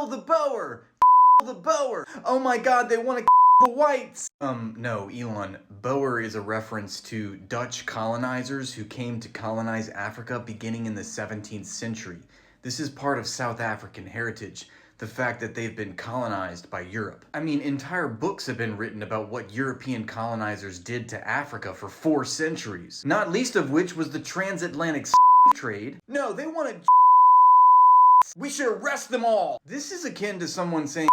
the Boer! The Boer! Oh my god, they want to the whites! No, Elon. Boer is a reference to Dutch colonizers who came to colonize Africa beginning in the 17th century. This is part of South African heritage. The fact that they've been colonized by Europe. I mean, entire books have been written about what European colonizers did to Africa for 4 centuries. Not least of which was the transatlantic trade. No, they wanted we should arrest them all! This is akin to someone saying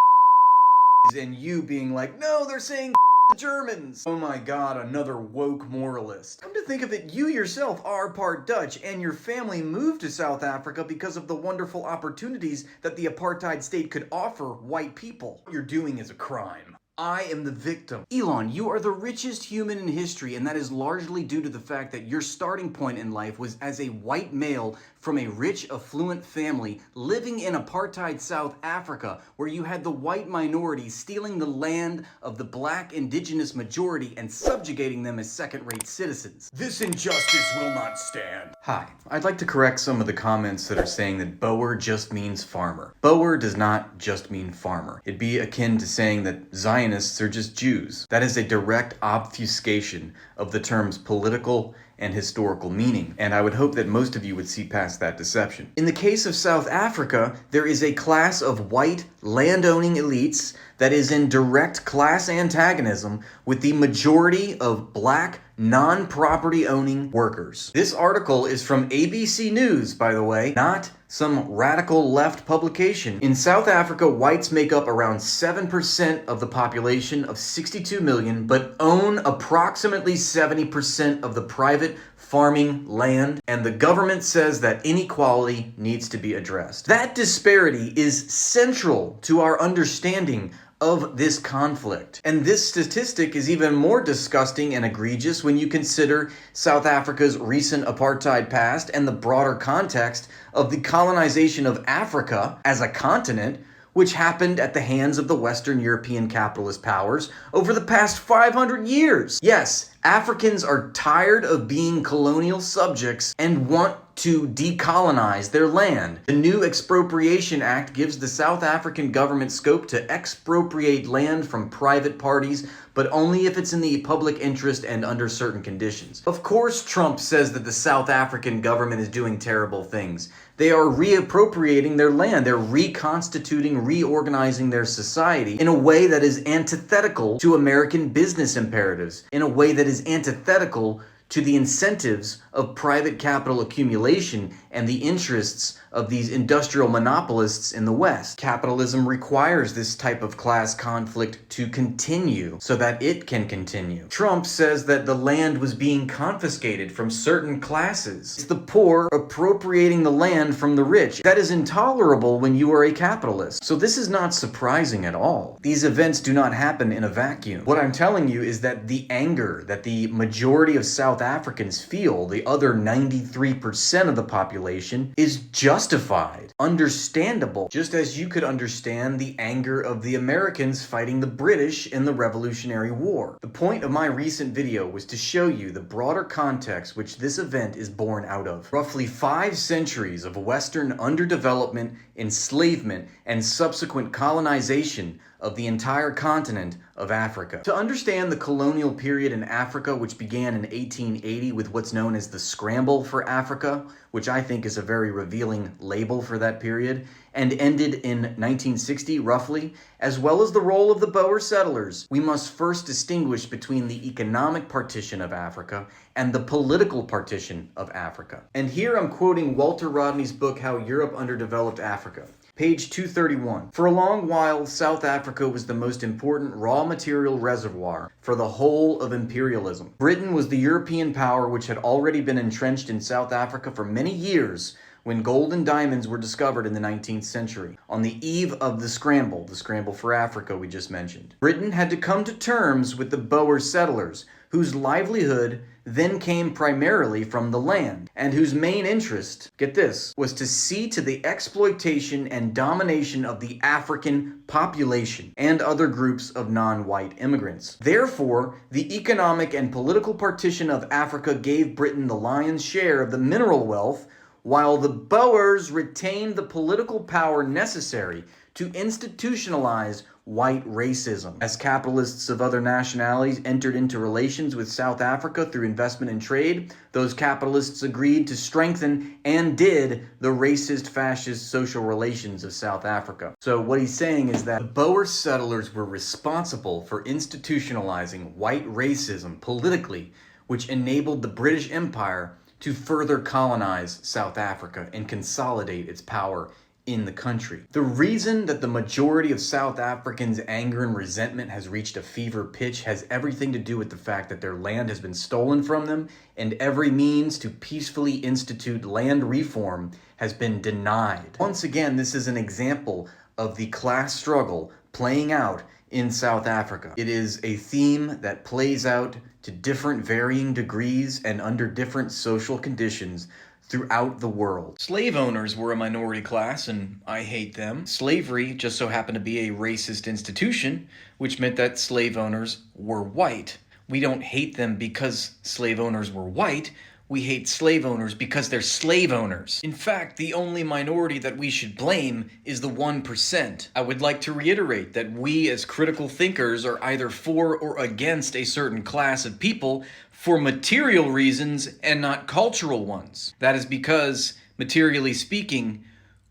and you being like, no, they're saying Germans. Oh my god, another woke moralist. Come to think of it, you yourself are part Dutch, and your family moved to South Africa because of the wonderful opportunities that the apartheid state could offer white people. What you're doing is a crime. I am the victim. Elon, you are the richest human in history, and that is largely due to the fact that your starting point in life was as a white male from a rich, affluent family living in apartheid South Africa, where you had the white minority stealing the land of the black indigenous majority and subjugating them as second-rate citizens. This injustice will not stand. Hi, I'd like to correct some of the comments that are saying that Boer just means farmer. Boer does not just mean farmer. It'd be akin to saying that Zionists are just Jews. That is a direct obfuscation of the terms political and historical meaning, and I would hope that most of you would see past that deception. In the case of South Africa, there is a class of white landowning elites that is in direct class antagonism with the majority of black non-property owning workers. This article is from ABC News, by the way, not some radical left publication. In South Africa, whites make up around 7% of the population of 62 million, but own approximately 70% of the private farming land, and the government says that inequality needs to be addressed. That disparity is central to our understanding of this conflict. And this statistic is even more disgusting and egregious when you consider South Africa's recent apartheid past and the broader context of the colonization of Africa as a continent, which happened at the hands of the Western European capitalist powers over the past 500 years. Yes, Africans are tired of being colonial subjects and want to decolonize their land. The new Expropriation Act gives the South African government scope to expropriate land from private parties, but only if it's in the public interest and under certain conditions. Of course, Trump says that the South African government is doing terrible things. They are reappropriating their land. They're reconstituting, reorganizing their society in a way that is antithetical to American business imperatives, in a way that is antithetical to the incentives of private capital accumulation and the interests of these industrial monopolists in the West. Capitalism requires this type of class conflict to continue so that it can continue. Trump says that the land was being confiscated from certain classes. It's the poor appropriating the land from the rich. That is intolerable when you are a capitalist. So this is not surprising at all. These events do not happen in a vacuum. What I'm telling you is that the anger that the majority of South Africans feel, the other 93% of the population, is justified, understandable, just as you could understand the anger of the Americans fighting the British in the Revolutionary War. The point of my recent video was to show you the broader context which this event is born out of. Roughly 5 centuries of Western underdevelopment, enslavement, and subsequent colonization of the entire continent of Africa. To understand the colonial period in Africa, which began in 1880 with what's known as the Scramble for Africa, which I think is a very revealing label for that period, and ended in 1960 roughly, as well as the role of the Boer settlers, we must first distinguish between the economic partition of Africa and the political partition of Africa. And here I'm quoting Walter Rodney's book, How Europe Underdeveloped Africa. Page 231. For a long while, South Africa was the most important raw material reservoir for the whole of imperialism. Britain was the European power which had already been entrenched in South Africa for many years when gold and diamonds were discovered in the 19th century. On the eve of the scramble for Africa we just mentioned, Britain had to come to terms with the Boer settlers, whose livelihood then came primarily from the land, and whose main interest, get this, was to see to the exploitation and domination of the African population and other groups of non-white immigrants. Therefore, the economic and political partition of Africa gave Britain the lion's share of the mineral wealth, while the Boers retained the political power necessary to institutionalize white racism. As capitalists of other nationalities entered into relations with South Africa through investment and trade, those capitalists agreed to strengthen, and did, the racist, fascist social relations of South Africa. So what he's saying is that the Boer settlers were responsible for institutionalizing white racism politically, which enabled the British Empire to further colonize South Africa and consolidate its power in the country. The reason that the majority of South Africans' anger and resentment has reached a fever pitch has everything to do with the fact that their land has been stolen from them, and every means to peacefully institute land reform has been denied. Once again, this is an example of the class struggle playing out in South Africa. It is a theme that plays out to different varying degrees and under different social conditions throughout the world. Slave owners were a minority class, and I hate them. Slavery just so happened to be a racist institution, which meant that slave owners were white. We don't hate them because slave owners were white. We hate slave owners because they're slave owners. In fact, the only minority that we should blame is the 1%. I would like to reiterate that we as critical thinkers are either for or against a certain class of people for material reasons and not cultural ones. That is because, materially speaking,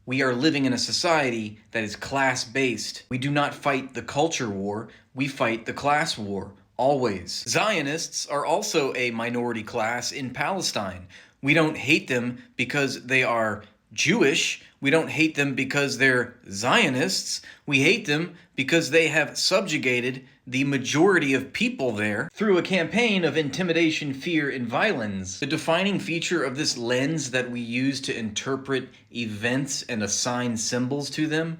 we are living in a society that is class-based. We do not fight the culture war, we fight the class war. Always. Zionists are also a minority class in Palestine. We don't hate them because they are Jewish. We don't hate them because they're Zionists. We hate them because they have subjugated the majority of people there through a campaign of intimidation, fear, and violence. The defining feature of this lens that we use to interpret events and assign symbols to them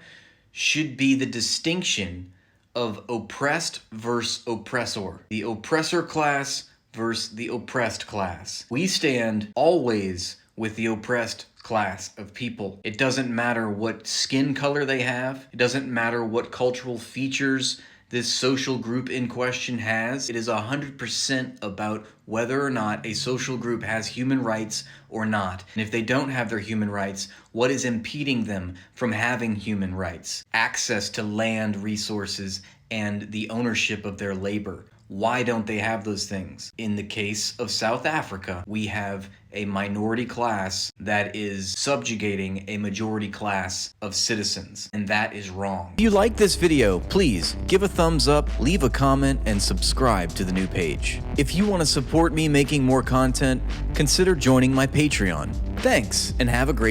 should be the distinction of oppressed versus oppressor. The oppressor class versus the oppressed class. We stand always with the oppressed class of people. It doesn't matter what skin color they have. It doesn't matter what cultural features this social group in question has. It is 100% about whether or not a social group has human rights or not. And if they don't have their human rights, what is impeding them from having human rights? Access to land resources and the ownership of their labor. Why don't they have those things? In the case of South Africa, we have a minority class that is subjugating a majority class of citizens, and that is wrong. If you like this video, please give a thumbs up, leave a comment, and subscribe to the new page. If you want to support me making more content, consider joining my Patreon. Thanks, and have a great